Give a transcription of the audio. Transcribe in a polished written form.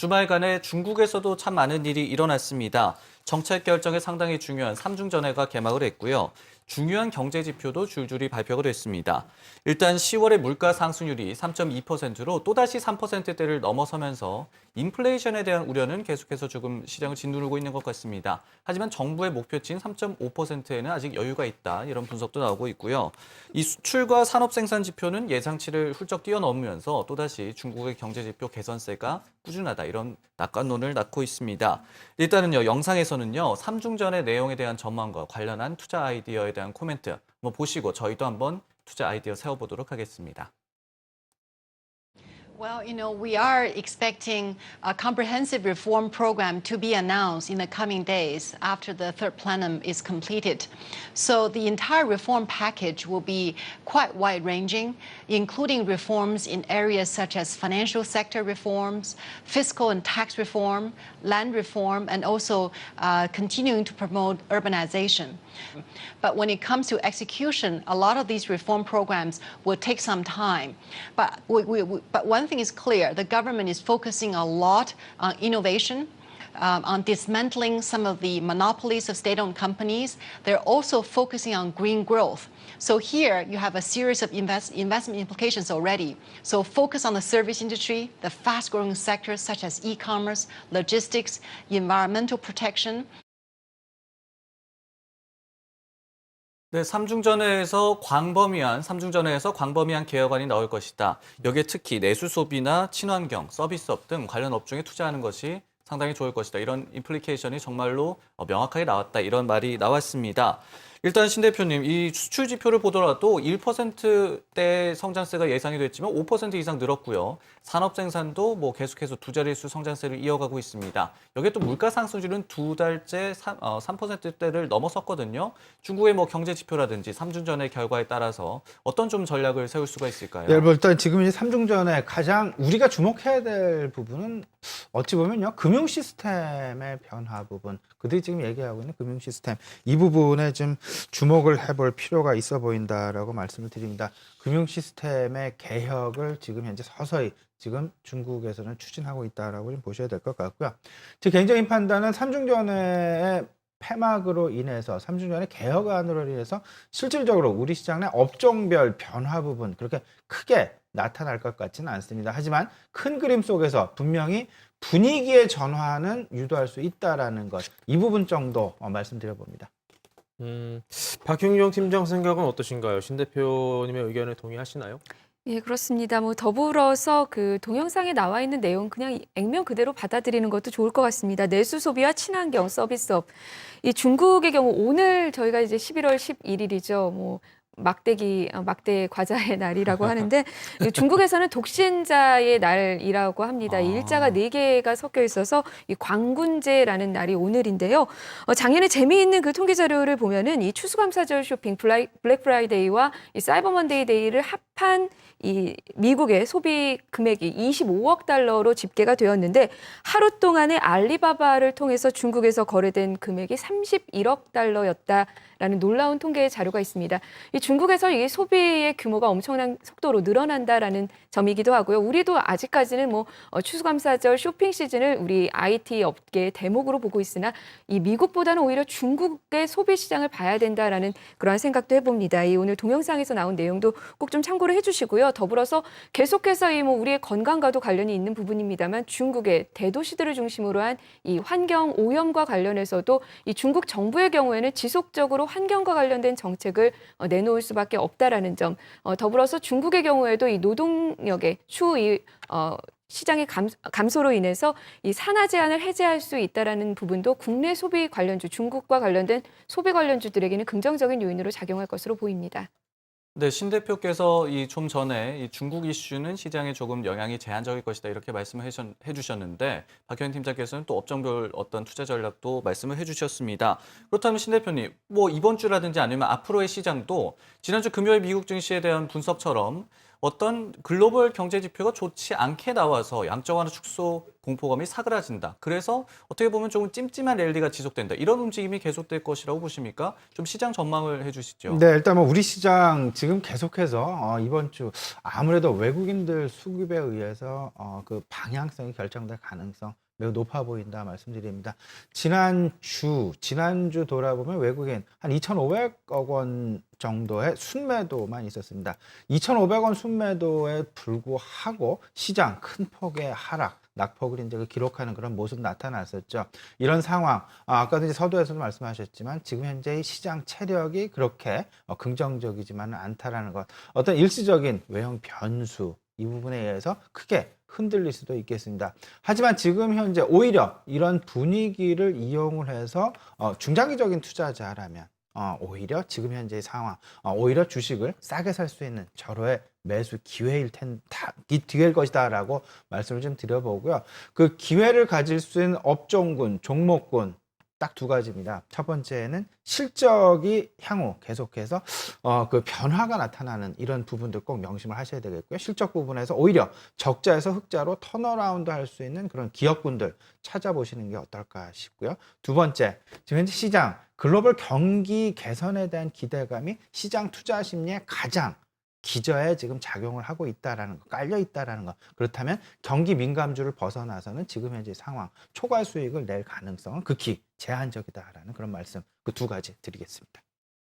주말간에 중국에서도 참 많은 일이 일어났습니다. 정책 결정에 상당히 중요한 삼중전회가 개막을 했고요. 중요한 경제 지표도 줄줄이 발표가 됐습니다. 일단 10월의 물가 상승률이 3.2%로 또다시 3%대를 넘어서면서 인플레이션에 대한 우려는 계속해서 조금 시장을 짓누르고 있는 것 같습니다. 하지만 정부의 목표치인 3.5%에는 아직 여유가 있다, 이런 분석도 나오고 있고요. 이 수출과 산업 생산 지표는 예상치를 훌쩍 뛰어넘으면서 또다시 중국의 경제 지표 개선세가 꾸준하다, 이런 낙관론을 낳고 있습니다. 일단은요, 영상에서는요, 삼중전의 내용에 대한 전망과 관련한 투자 아이디어에 대한 코멘트 한번 보시고 저희도 한번 투자 아이디어 세워보도록 하겠습니다. Well, we are expecting a comprehensive reform program to be announced in the coming days after the third plenum is completed. So the entire reform package will be quite wide-ranging, including reforms in areas such as financial sector reforms, fiscal and tax reform, land reform, and also continuing to promote urbanization. But when it comes to execution, a lot of these reform programs will take some time. But one thing is clear: the government is focusing a lot on innovation, on dismantling some of the monopolies of state-owned companies. They're also focusing on green growth. So here you have a series of investment implications already. So focus on the service industry, the fast-growing sectors such as e-commerce, logistics, environmental protection. 네, 삼중전회에서 광범위한 개혁안이 나올 것이다. 여기에 특히 내수 소비나 친환경, 서비스업 등 관련 업종에 투자하는 것이 상당히 좋을 것이다. 이런 임플리케이션이 정말로 명확하게 나왔다, 이런 말이 나왔습니다. 일단 신 대표님, 이 수출 지표를 보더라도 1%대 성장세가 예상이 됐지만 5% 이상 늘었고요. 산업 생산도 계속해서 두 자릿수 성장세를 이어가고 있습니다. 여기에 또 물가 상승률은 두 달째 3%대를 넘어섰거든요. 중국의 경제 지표라든지 삼중전의 결과에 따라서 어떤 좀 전략을 세울 수가 있을까요? 예, 일단 지금 이제 삼중전에 가장 우리가 주목해야 될 부분은 어찌 보면요, 금융 시스템의 변화 부분, 그들이 지금 얘기하고 있는 금융 시스템, 이 부분에 좀 주목을 해볼 필요가 있어 보인다라고 말씀을 드립니다. 금융 시스템의 개혁을 지금 현재 서서히 지금 중국에서는 추진하고 있다라고 좀 보셔야 될 것 같고요. 제 개인적인 판단은 삼중전의 폐막으로 인해서, 삼중전의 개혁안으로 인해서 실질적으로 우리 시장 내 업종별 변화 부분 그렇게 크게 나타날 것 같지는 않습니다. 하지만 큰 그림 속에서 분명히 분위기의 전환은 유도할 수 있다라는 것, 이 부분 정도 말씀드려봅니다. 박윤경 팀장 생각은 어떠신가요? 신 대표님의 의견에 동의하시나요? 예, 그렇습니다. 더불어서 그 동영상에 나와 있는 내용 그냥 액면 그대로 받아들이는 것도 좋을 것 같습니다. 내수 소비와 친환경 서비스업. 이 중국의 경우 오늘 저희가 이제 11월 11일이죠. 막대 과자의 날이라고 하는데 중국에서는 독신자의 날이라고 합니다. 이 일자가 4개가 섞여 있어서 이 광군제라는 날이 오늘인데요. 작년에 재미있는 그 통계 자료를 보면은 이 추수감사절 쇼핑, 블랙 프라이데이와 이 사이버 먼데이 데이를 합한 이 미국의 소비 금액이 25억 달러로 집계가 되었는데, 하루 동안에 알리바바를 통해서 중국에서 거래된 금액이 31억 달러였다라는 놀라운 통계 자료가 있습니다. 이 중국에서 이 소비의 규모가 엄청난 속도로 늘어난다라는 점이기도 하고요. 우리도 아직까지는 추수감사절 쇼핑 시즌을 우리 IT 업계의 대목으로 보고 있으나 이 미국보다는 오히려 중국의 소비 시장을 봐야 된다라는 그러한 생각도 해봅니다. 이 오늘 동영상에서 나온 내용도 꼭 좀 참고를 해주시고요. 더불어서 계속해서 우리의 건강과도 관련이 있는 부분입니다만 중국의 대도시들을 중심으로 한 이 환경 오염과 관련해서도 이 중국 정부의 경우에는 지속적으로 환경과 관련된 정책을 내놓을 수밖에 없다라는 점, 더불어서 중국의 경우에도 이 노동력의 시장의 감소로 인해서 이 산화 제한을 해제할 수 있다라는 부분도 국내 소비 관련주, 중국과 관련된 소비 관련주들에게는 긍정적인 요인으로 작용할 것으로 보입니다. 네, 신 대표께서 좀 전에 이 중국 이슈는 시장에 조금 영향이 제한적일 것이다, 이렇게 말씀을 해주셨는데, 박현 팀장께서는 또 업종별 어떤 투자 전략도 말씀을 해주셨습니다. 그렇다면 신 대표님, 이번 주라든지 아니면 앞으로의 시장도 지난주 금요일 미국 증시에 대한 분석처럼 어떤 글로벌 경제 지표가 좋지 않게 나와서 양적 완화 축소 공포감이 사그라진다. 그래서 어떻게 보면 조금 찜찜한 랠리가 지속된다. 이런 움직임이 계속될 것이라고 보십니까? 좀 시장 전망을 해주시죠. 네, 일단 뭐 우리 시장 지금 계속해서 이번 주 아무래도 외국인들 수급에 의해서 그 방향성이 결정될 가능성 매우 높아 보인다 말씀드립니다. 지난주 돌아보면 외국인 한 2,500억 원 정도의 순매도만 있었습니다. 2,500원 순매도에 불구하고 시장 큰 폭의 하락, 낙폭을 이제 기록하는 그런 모습 나타났었죠. 이런 상황, 아까도 이제 서두에서도 말씀하셨지만 지금 현재의 시장 체력이 그렇게 긍정적이지만은 않다라는 것, 어떤 일시적인 외형 변수 이 부분에 의해서 크게 흔들릴 수도 있겠습니다. 하지만 지금 현재 오히려 이런 분위기를 이용을 해서 중장기적인 투자자라면 오히려 지금 현재의 상황, 오히려 주식을 싸게 살 수 있는 절호의 매수 기회일 것이다라고 말씀을 좀 드려보고요. 그 기회를 가질 수 있는 업종군, 종목군 딱 두 가지입니다. 첫 번째는 실적이 향후 계속해서 그 변화가 나타나는 이런 부분들 꼭 명심을 하셔야 되겠고요. 실적 부분에서 오히려 적자에서 흑자로 턴어라운드 할 수 있는 그런 기업군들 찾아보시는 게 어떨까 싶고요. 두 번째, 지금 현재 시장 글로벌 경기 개선에 대한 기대감이 시장 투자 심리에 가장 기저에 지금 작용을 하고 있다라는 거, 깔려 있다라는 거. 그렇다면 경기 민감주를 벗어나서는 지금 현재 상황, 초과 수익을 낼 가능성은 극히 제한적이다라는 그런 말씀, 그 두 가지 드리겠습니다.